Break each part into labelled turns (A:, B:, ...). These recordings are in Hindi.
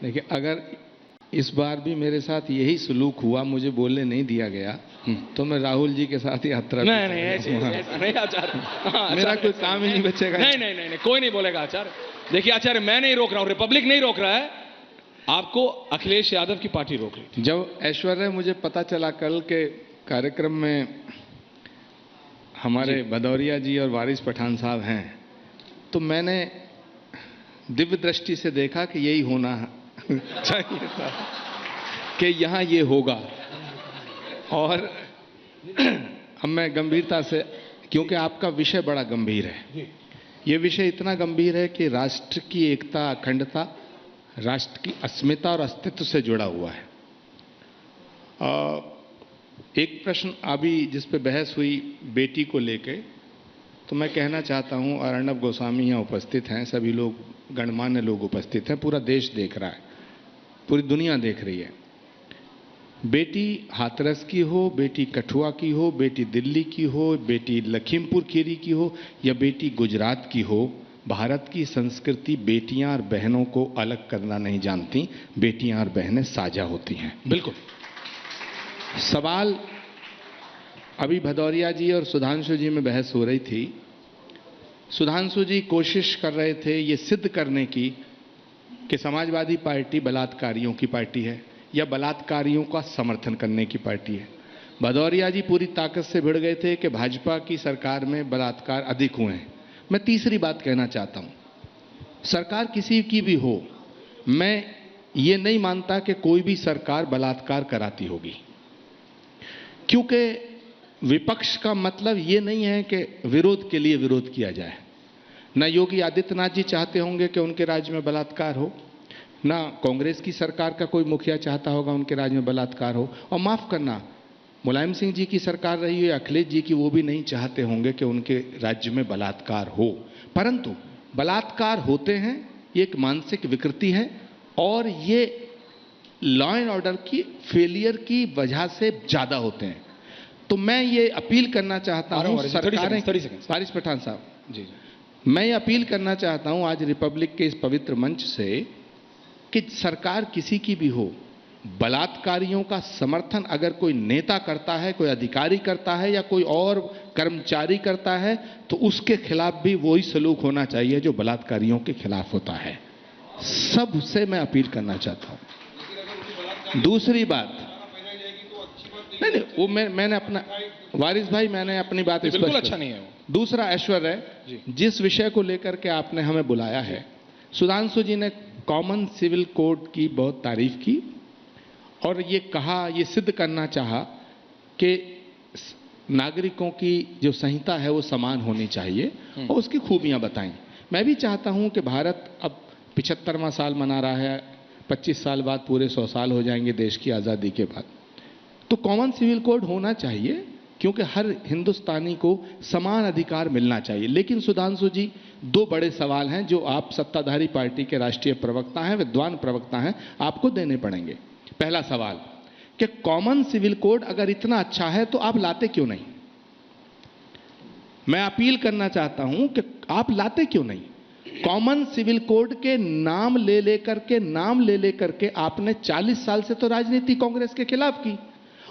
A: देखिए, अगर इस बार भी मेरे साथ यही सलूक हुआ, मुझे बोलने नहीं दिया गया, तो मैं राहुल जी के साथ यात्रा
B: नहीं ऐसा नहीं आचार्य।
A: मेरा कोई काम ही नहीं बचेगा।
B: नहीं कोई नहीं बोलेगा आचार्य। देखिए आचार्य, मैं नहीं रोक रहा हूं, रिपब्लिक नहीं रोक रहा है आपको, अखिलेश यादव की पार्टी रोक रही थी।
A: जब ऐश्वर्या, मुझे पता चला कल के कार्यक्रम में हमारे भदौरिया जी और वारिस पठान साहब हैं, तो मैंने दिव्य दृष्टि से देखा कि यही होना चाहिए था, कि यहां ये होगा। और अब मैं गंभीरता से, क्योंकि आपका विषय बड़ा गंभीर है, ये विषय इतना गंभीर है कि राष्ट्र की एकता, अखंडता, राष्ट्र की अस्मिता और अस्तित्व से जुड़ा हुआ है। एक प्रश्न अभी जिस पे बहस हुई बेटी को लेके, तो मैं कहना चाहता हूं, अर्णब गोस्वामी यहाँ उपस्थित हैं, सभी लोग गणमान्य लोग उपस्थित हैं, पूरा देश देख रहा है, पूरी दुनिया देख रही है। बेटी हाथरस की हो, बेटी कठुआ की हो, बेटी दिल्ली की हो, बेटी लखीमपुर खीरी की हो, या बेटी गुजरात की हो, भारत की संस्कृति बेटियां और बहनों को अलग करना नहीं जानती। बेटियां और बहनें साझा होती हैं।
B: बिल्कुल।
A: सवाल, अभी भदौरिया जी और सुधांशु जी में बहस हो रही थी। सुधांशु जी कोशिश कर रहे थे ये सिद्ध करने की कि समाजवादी पार्टी बलात्कारियों की पार्टी है या बलात्कारियों का समर्थन करने की पार्टी है। भदौरिया जी पूरी ताकत से भिड़ गए थे कि भाजपा की सरकार में बलात्कार अधिक हुए हैं। मैं तीसरी बात कहना चाहता हूं, सरकार किसी की भी हो, मैं ये नहीं मानता कि कोई भी सरकार बलात्कार कराती होगी, क्योंकि विपक्ष का मतलब ये नहीं है कि विरोध के लिए विरोध किया जाए। न योगी आदित्यनाथ जी चाहते होंगे कि उनके राज्य में बलात्कार हो, ना कांग्रेस की सरकार का कोई मुखिया चाहता होगा उनके राज्य में बलात्कार हो, और माफ करना, मुलायम सिंह जी की सरकार रही हो या अखिलेश जी की, वो भी नहीं चाहते होंगे कि उनके राज्य में बलात्कार हो। परंतु बलात्कार होते हैं, ये एक मानसिक विकृति है, और ये लॉ एंड ऑर्डर की फेलियर की वजह से ज्यादा होते हैं। तो मैं ये अपील करना चाहता हूं सरकारें, वारिस पठान साहब जी, मैं ये अपील करना चाहता हूं आज रिपब्लिक के इस पवित्र मंच से कि सरकार किसी की भी हो, बलात्कारियों का समर्थन अगर कोई नेता करता है, कोई अधिकारी करता है, या कोई और कर्मचारी करता है, तो उसके खिलाफ भी वही सलूक होना चाहिए जो बलात्कारियों के खिलाफ होता है। सबसे मैं अपील करना चाहता हूं। दूसरी बात, नहीं वो मैंने अपना, वारिस भाई मैंने अपनी बात
B: बिल्कुल अच्छा नहीं है वो।
A: दूसरा, ऐश्वर्या, जिस विषय को लेकर के आपने हमें बुलाया है, सुधांशु जी ने कॉमन सिविल कोड की बहुत तारीफ की और ये कहा, ये सिद्ध करना चाहा कि नागरिकों की जो संहिता है वो समान होनी चाहिए और उसकी खूबियां बताएं। मैं भी चाहता हूं कि भारत अब 75वां साल मना रहा है, 25 साल बाद पूरे 100 साल हो जाएंगे देश की आज़ादी के बाद, तो कॉमन सिविल कोड होना चाहिए, क्योंकि हर हिंदुस्तानी को समान अधिकार मिलना चाहिए। लेकिन सुधांशु जी, दो बड़े सवाल हैं जो आप सत्ताधारी पार्टी के राष्ट्रीय प्रवक्ता हैं, विद्वान प्रवक्ता हैं, आपको देने पड़ेंगे। पहला सवाल कि कॉमन सिविल कोड अगर इतना अच्छा है तो आप लाते क्यों नहीं? मैं अपील करना चाहता हूं कि आप लाते क्यों नहीं? कॉमन सिविल कोड के नाम ले लेकर के आपने 40 साल से तो राजनीति कांग्रेस के खिलाफ की,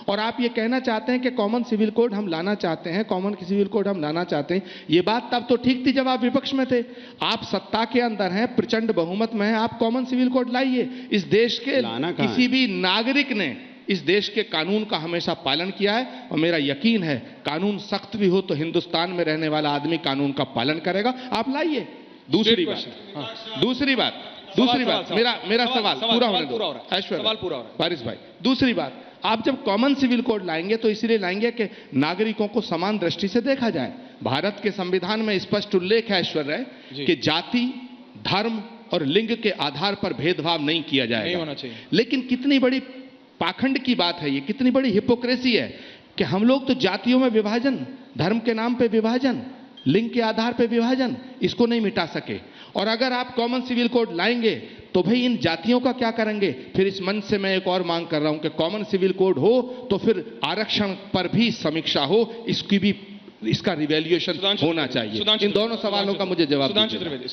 A: और आप ये कहना चाहते हैं कि कॉमन सिविल कोड हम लाना चाहते हैं, कॉमन सिविल कोड हम लाना चाहते हैं। ये बात तब तो ठीक थी जब आप विपक्ष में थे। आप सत्ता के अंदर हैं, प्रचंड बहुमत में हैं, आप कॉमन सिविल कोड लाइए। इस देश के किसी भी नागरिक ने इस देश के कानून का हमेशा पालन किया है, और मेरा यकीन है कानून सख्त भी हो तो हिंदुस्तान में रहने वाला आदमी कानून का पालन करेगा। आप लाइए। दूसरी बात, मेरा सवाल पूरा होने दो ऐश्वर्या, वारिस भाई। दूसरी बात, आप जब कॉमन सिविल कोड लाएंगे तो इसलिए लाएंगे कि नागरिकों को समान दृष्टि से देखा जाए। भारत के संविधान में स्पष्ट उल्लेख है ऐश्वर्या कि जाति, धर्म और लिंग के आधार पर भेदभाव नहीं किया जाएगा, नहीं होना चाहिए। लेकिन कितनी बड़ी पाखंड की बात है ये, कितनी बड़ी हिपोक्रेसी है कि हम लोग तो जातियों में विभाजन, धर्म के नाम पे विभाजन, लिंग के आधार पर विभाजन, इसको नहीं मिटा सके। और अगर आप कॉमन सिविल कोड लाएंगे तो भाई इन जातियों का क्या करेंगे? फिर इस मंच से मैं एक और मांग कर रहा हूं कि कॉमन सिविल कोड हो तो फिर आरक्षण पर भी समीक्षा हो, इसकी भी, इसका रिवैल्यूएशन होना चाहिए। इन दोनों सवालों का मुझे जवाब दीजिए।